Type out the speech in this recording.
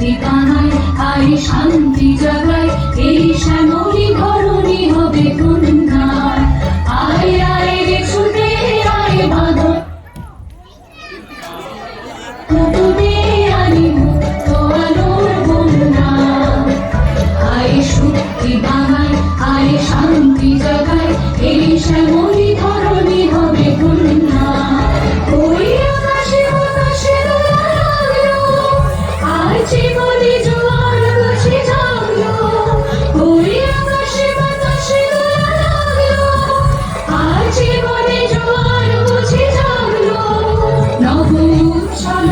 শক্তি বানায়, আয় শান্তি জাগায়, এই শ্যামলী ধরণী হবে কন্যা। আয় আয় রে ছুটে আয় বাঁধন পুতুলে আনি মুক্ত আলোর বন্যা। আয় শক্তি বানায়, আয় শান্তি জাগায়, এই শ্যামলী ধরণী হবে কন্যা। ওই আকাশে বাতাসে দোলা লাগলো, আর জীবনে জোয়ার বুঝি জাগলো। ওই আকাশে বাতাসে দোলা লাগলো, আর জীবনে জোয়ার বুঝি জাগলো। নব উচ্ছল